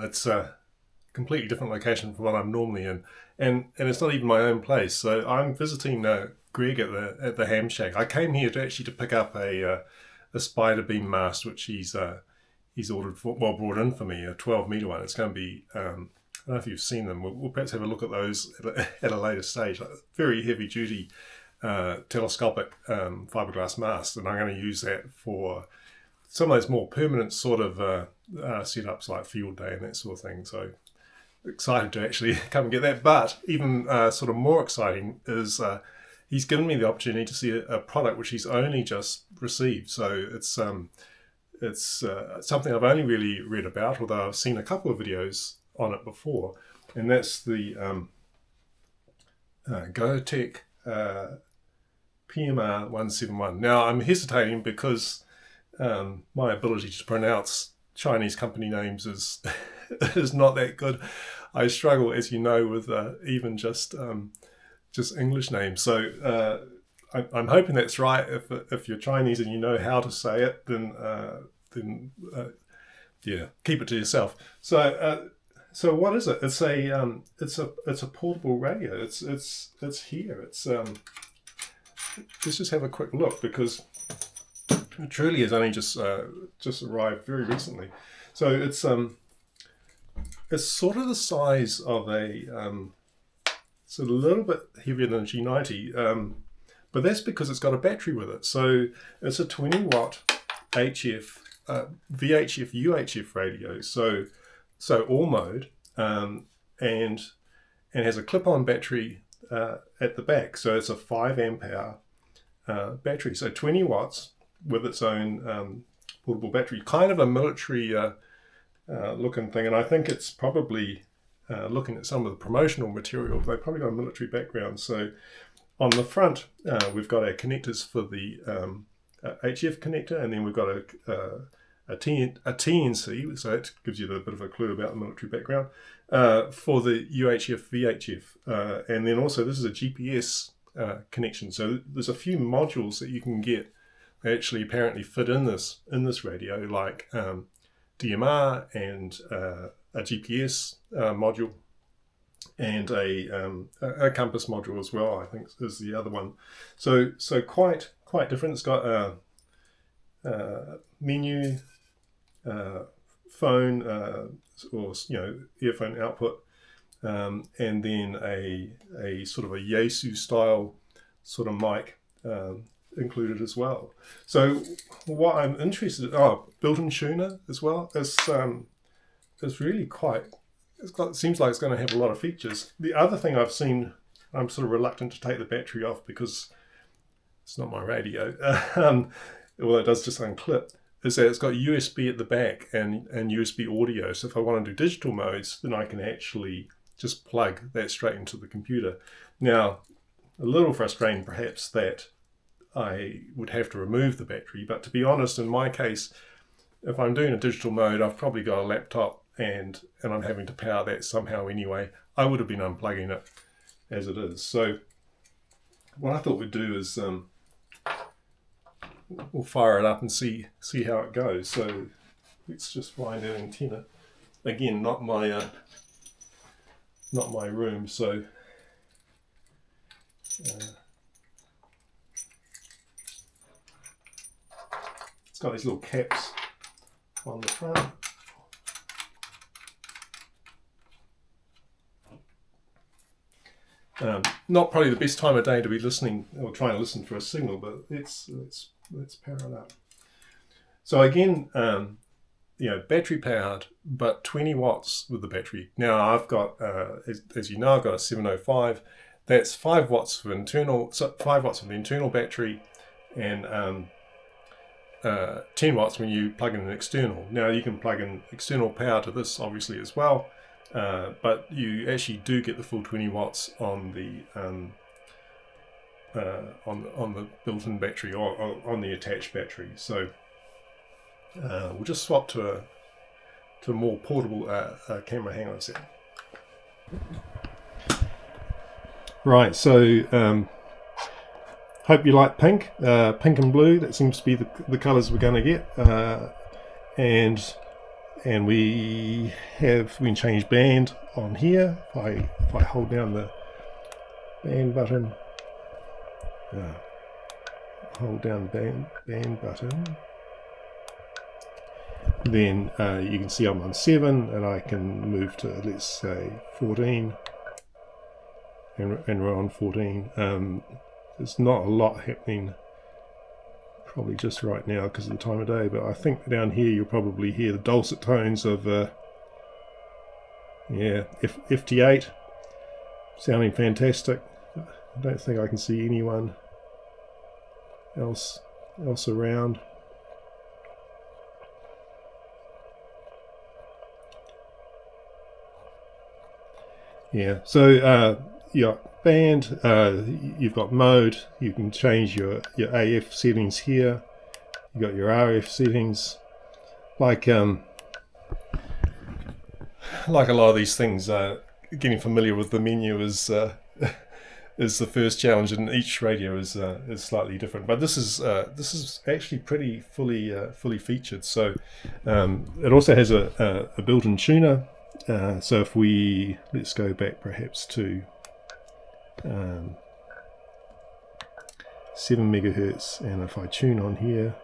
It's a completely different location from what I'm normally in, and it's not even my own place. So I'm visiting Greg at the HamShack. I came here to pick up a Spiderbeam mast, which he's ordered brought in for me, a 12-meter one. It's going to be I don't know if you've seen them. We'll perhaps have a look at those at a later stage. Like very heavy duty telescopic fiberglass mast, and I'm going to use that for some of those more permanent sort of setups like field day and that sort of thing. So excited to actually come and get that. But even sort of more exciting is he's given me the opportunity to see a product which he's only just received. So it's something I've only really read about, although I've seen a couple of videos on it before, and that's the Guohetec PMR-171. Now I'm hesitating because my ability to pronounce Chinese company names is not that good. I struggle, as you know, with even just English names. So I'm hoping that's right. If you're Chinese and you know how to say it, then keep it to yourself. So what is it? It's a portable radio. It's here. Let's just have a quick look, because it truly has only just arrived very recently. So it's sort of the size of it's a little bit heavier than a G90, but that's because it's got a battery with it. So it's a 20-watt HF, VHF, UHF radio. So all mode, and has a clip-on battery at the back. So it's a 5 amp hour battery. So 20 watts with its own portable battery. Kind of a military looking thing, and I think it's probably looking at some of the promotional material. They've probably got a military background. So on the front, we've got our connectors for the HF connector, and then we've got a TNC, so that gives you a bit of a clue about the military background, for the UHF, VHF. And then also this is a GPS connection. So there's a few modules that you can get that actually apparently fit in this radio, like DMR and a GPS module, and a compass module as well, I think is the other one. So quite different. It's got a menu, phone, or earphone output, and then a sort of a Yaesu style sort of mic included as well. So what I'm interested in, built-in tuner as well. It's really quite. It seems like it's going to have a lot of features. The other thing I've seen, I'm sort of reluctant to take the battery off because it's not my radio, although it does just unclip, is that it's got USB at the back and USB audio. So if I want to do digital modes, then I can actually just plug that straight into the computer. Now, a little frustrating perhaps that I would have to remove the battery, but to be honest, in my case, if I'm doing a digital mode, I've probably got a laptop and I'm having to power that somehow anyway. I would have been unplugging it as it is. So what I thought we'd do is we'll fire it up and see how it goes. So let's just find our antenna. Again, not my room. So it's got these little caps on the front. Not probably the best time of day to be listening or trying to listen for a signal, but let's power it up. So again, battery powered, but 20 watts with the battery. Now I've got, as you know, I've got a 705. That's 5 watts for internal, so 5 watts for the internal battery, and 10 watts when you plug in an external. Now you can plug in external power to this obviously as well. But you actually do get the full 20 watts on the built-in battery or on the attached battery. So we'll just swap to a more portable camera. Hang on a sec. Right. So hope you like pink, pink and blue. That seems to be the colours we're going to get, and and we can change band on here. If I hold down the band button, hold down the band button, then you can see I'm on 7, and I can move to, let's say, 14, and we're on 14. There's not a lot happening probably just right now because of the time of day, but I think down here you'll probably hear the dulcet tones of FT8 sounding fantastic. I don't think I can see anyone else around. Yeah, so band, you've got mode, you can change your AF settings here, you've got your RF settings, like a lot of these things, getting familiar with the menu is the first challenge, and each radio is slightly different, but this is actually pretty fully featured. So it also has a built-in tuner. So if let's go back perhaps to 7 megahertz, and if I tune on here,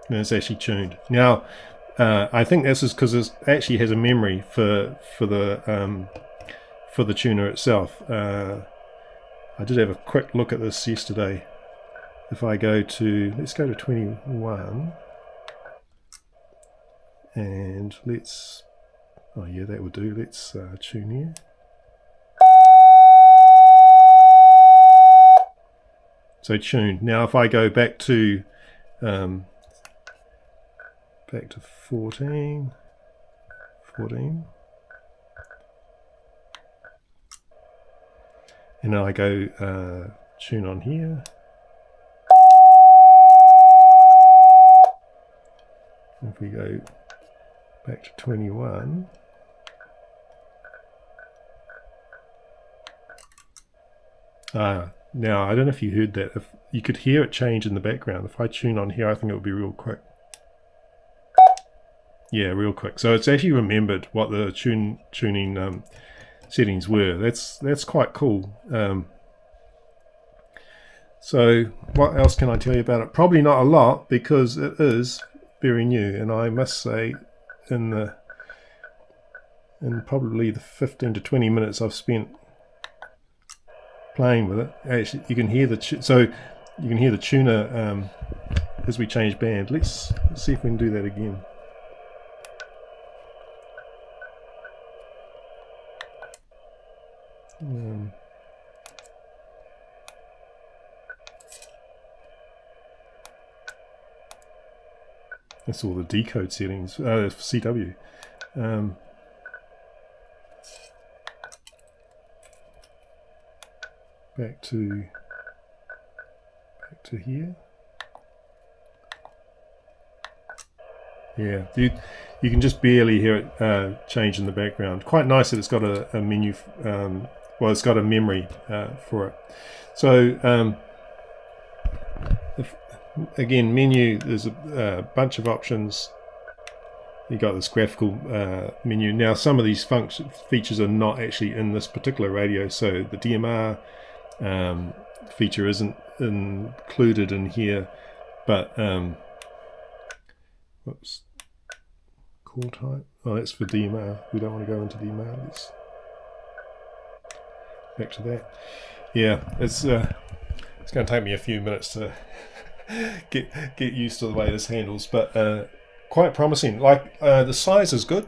and it's actually tuned. Now I think this is because it actually has a memory for the tuner itself. I did have a quick look at this yesterday. If I let's go to 21, and that would do. Let's tune here. So tuned. Now if I go back to 14, and now I go tune on here. If we go back to 21, now I don't know if you heard that. If you could hear it change in the background. If I tune on here, I think it would be real quick. Yeah, real quick. So it's actually remembered what the tuning settings were. That's quite cool. So what else can I tell you about it? Probably not a lot, because it is very new, and I must say, in probably the 15 to 20 minutes I've spent playing with it, actually you can hear the tuner as we change band. Let's see if we can do that again. That's all the decode settings for CW. Back to here. Yeah, you can just barely hear it change in the background. Quite nice that it's got a menu. Well, it's got a memory for it. So again, menu, there's a bunch of options. You got this graphical menu. Now some of these features are not actually in this particular radio, so the DMR feature isn't included in here, but whoops, call type, oh, that's for DMR. We don't want to go into DMR. Let's back to that. Yeah, it's going to take me a few minutes to get used to the way this handles, but quite promising. Like the size is good,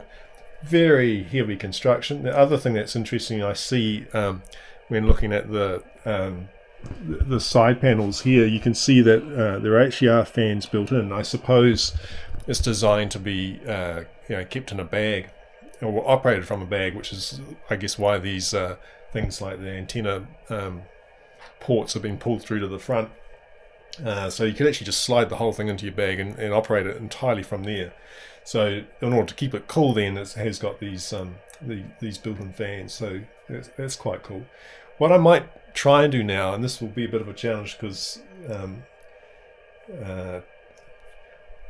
very heavy construction. The other thing that's interesting I see when looking at the side panels here, you can see that there actually are fans built in. I suppose it's designed to be kept in a bag or operated from a bag, which is I guess why these things like the antenna ports have been pulled through to the front. So you could actually just slide the whole thing into your bag and operate it entirely from there. So in order to keep it cool, then it has got these built-in fans. So that's quite cool. What I might try and do now, and this will be a bit of a challenge because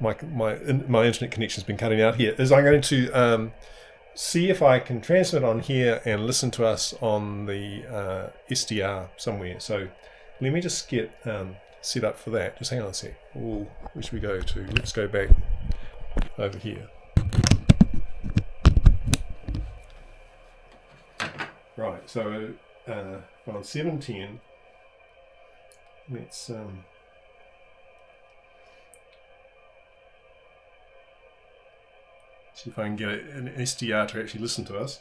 my internet connection's been cutting out here, is I'm going to see if I can transmit on here and listen to us on the SDR somewhere. So let me just get set up for that. Just hang on a sec. Where should we go to? Let's go back over here. Right, so on 710, let's see if I can get an SDR to actually listen to us.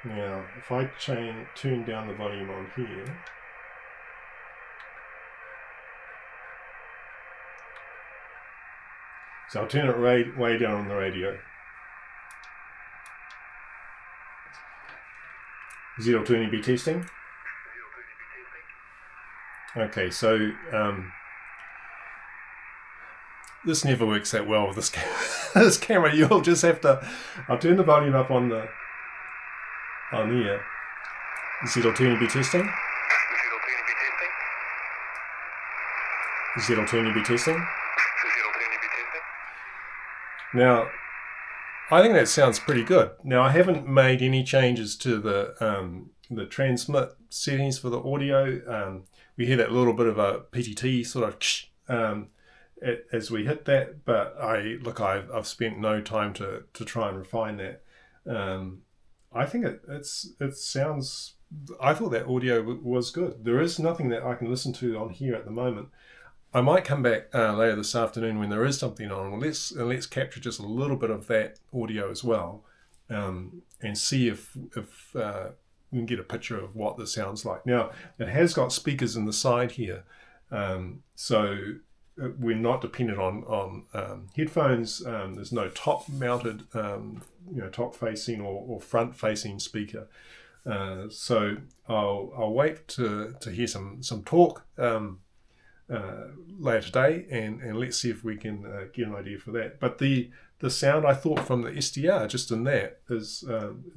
Now, if I turn down the volume on here, so I'll turn it way down on the radio. Z-L2NB testing. Okay, so this never works that well with this camera. You'll just have to. I'll turn the volume up on here. Z-L2NB testing. Z-L2NB testing. Now, I think that sounds pretty good. Now, I haven't made any changes to the transmit settings for the audio. We hear that little bit of a PTT sort of as we hit that, but I've spent no time to try and refine that. I think it sounds. I thought that audio was good. There is nothing that I can listen to on here at the moment. I might come back later this afternoon when there is something on. Let's capture just a little bit of that audio as well, and see if we can get a picture of what this sounds like. Now, it has got speakers in the side here, so we're not dependent on headphones. There's no top-mounted, top-facing or front-facing speaker. So I'll wait to hear some talk later today, and let's see if we can get an idea for that. But the sound I thought from the SDR just in that is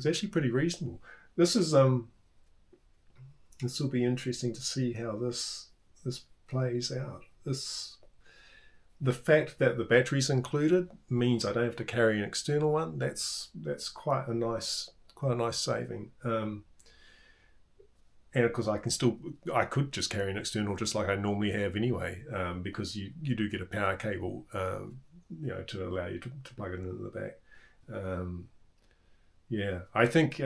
actually pretty reasonable. This will be interesting to see how this plays out. The fact that the battery's included means I don't have to carry an external one. That's quite a nice saving. And of course, I could just carry an external just like I normally have anyway, because you do get a power cable, to allow you to plug it into the back. I think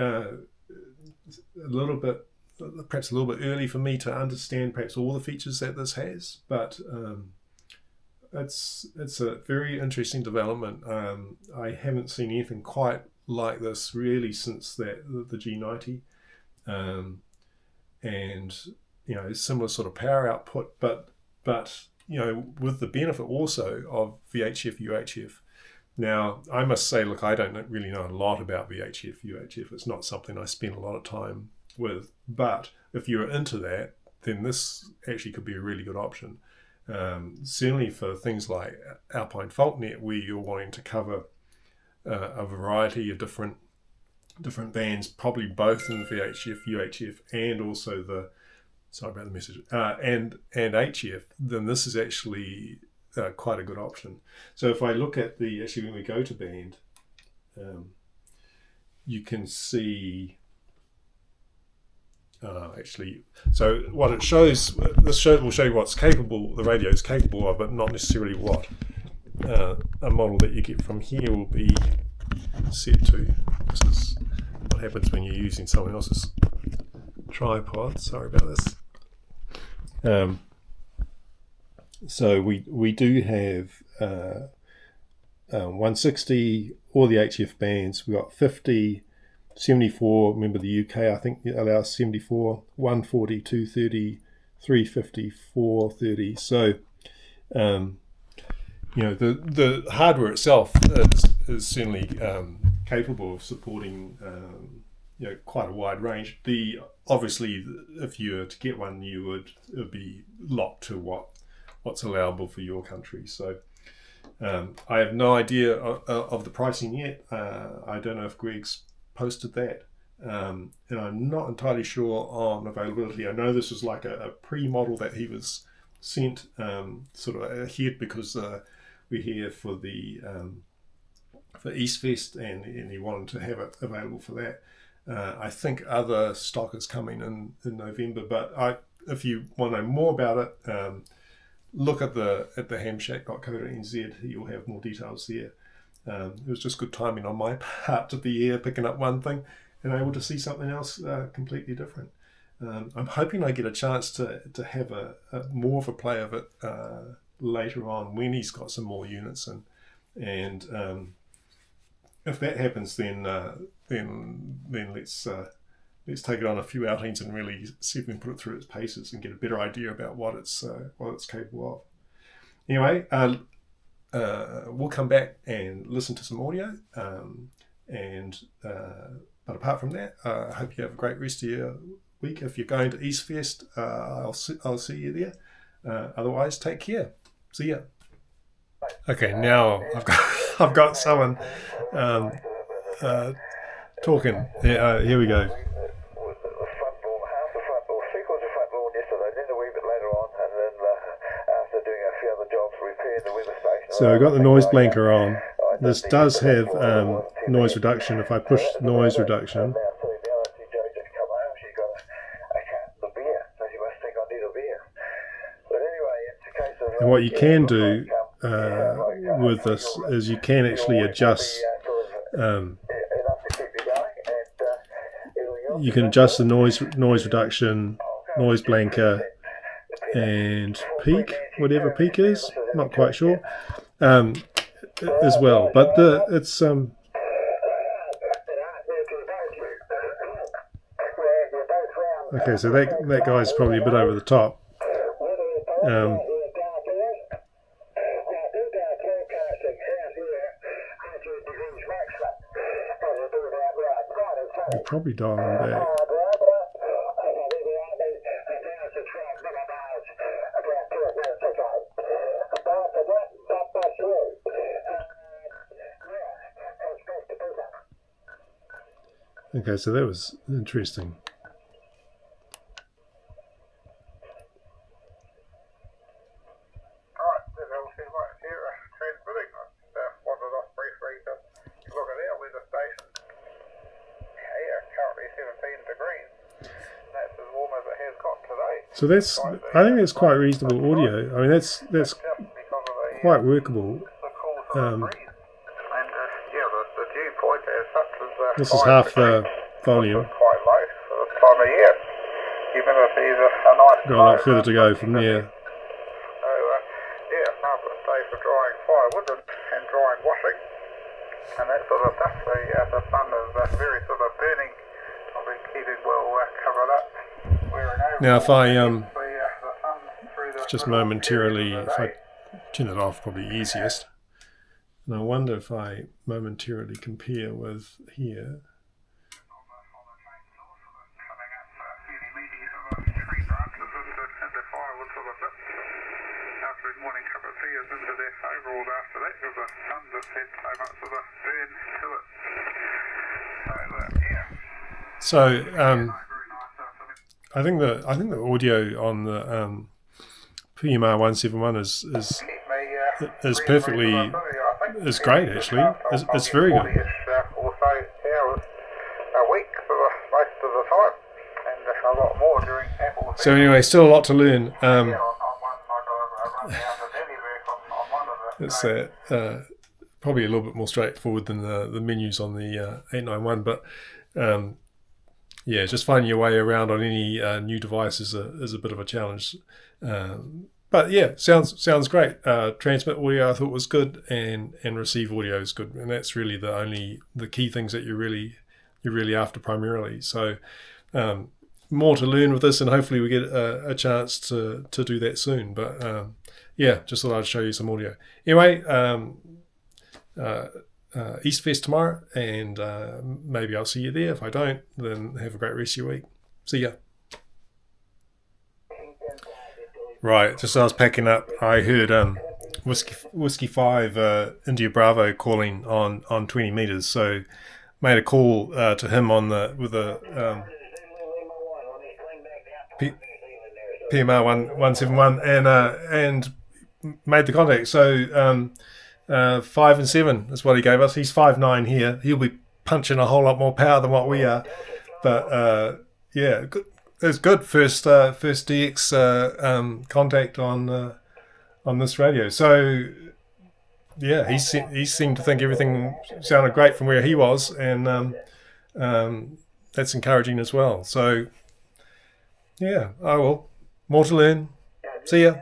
perhaps a little bit early for me to understand perhaps all the features that this has, but it's a very interesting development. I haven't seen anything quite like this really since the G90. And similar sort of power output, but with the benefit also of VHF UHF. Now, I must say, look, I don't really know a lot about VHF UHF. It's not something I spend a lot of time with, but if you're into that, then this actually could be a really good option. Certainly for things like Alpine Fault Net, where you're wanting to cover a variety of different bands, probably both in VHF, UHF, and also and HF, then this is actually quite a good option. So if I look at when we go to band, you can see so what it shows, will show you what's capable, the radio is capable of, but not necessarily what a model that you get from here will be set to. This is what happens when you're using someone else's tripod. Sorry about this. So we do have 160, all the HF bands. We've got 50, 74, remember the UK, I think it allows 74, 140, 230, 350, 430. So, the hardware itself is certainly capable of supporting quite a wide range. Obviously, if you were to get one, it would be locked to what's allowable for your country. So I have no idea of the pricing yet. I don't know if Greg's posted that. and I'm not entirely sure on availability. I know this was like a pre-model that he was sent sort of ahead because we're here for the for EastFest, and he wanted to have it available for that. I think other stock is coming in November, but if you want to know more about it, look at the hamshack.co.nz. You'll have more details there. It was just good timing on my part to be here picking up one thing and able to see something else completely different. I'm hoping I get a chance to have a more of a play of it later on when he's got some more units in, and if that happens, then let's take it on a few outings and really see if we can put it through its paces and get a better idea about what it's capable of. Anyway, we'll come back and listen to some audio, but apart from that, I hope you have a great rest of your week. If you're going to EastFest, I'll see you there. Otherwise, take care. See ya. Okay, now I've got someone talking. Here we go. So I've got the noise blanker on. This does have noise reduction. If I push noise reduction, and what you can do with this is you can actually adjust. You can adjust the noise reduction, noise blanker, and peak, whatever peak is. Not quite sure. As well, but it's okay. So that guy's probably a bit over the top. You're probably dialing back. Okay, so that was interesting. Alright, that all seems like it's here, transmitting. I wandered off briefly to look at our weather station. Here, currently 17 degrees. And that's as warm as it has got today. So I think that's quite reasonable audio. I mean, that's quite workable. This is half the volume. Quite low for this time of year. Humidity is a nice. Got a lot further to go from there. So marvellous day for drying firewood and drying washing, and that sort of stuff. The sun is very sort of burning. I'll be keeping well covered up. Now, if I just momentarily, if I turn it off, probably easiest. And I wonder if I momentarily compare with here. So I think the audio on the PMR-171 is perfectly. It's great, actually. It's very good. So anyway, still a lot to learn. It's probably a little bit more straightforward than the menus on the 891, but yeah, just finding your way around on any new device is a bit of a challenge. But yeah, sounds great. Transmit audio I thought was good, and receive audio is good, and that's really the key things that you're really after primarily. So more to learn with this, and hopefully we get a chance to do that soon. But yeah, just thought I'd show you some audio. Anyway, EastFest tomorrow, and maybe I'll see you there. If I don't, then have a great rest of your week. See ya. Right, just as I was packing up, I heard Whiskey 5 India Bravo calling on 20 meters. So made a call to him on with the PMR-171 and made the contact. So 5 and 7 is what he gave us. He's 5'9" here. He'll be punching a whole lot more power than what we are. But yeah, it's good. First DX contact on this radio. So yeah, he seemed to think everything sounded great from where he was, and that's encouraging as well. So yeah, oh well, more to learn. See ya.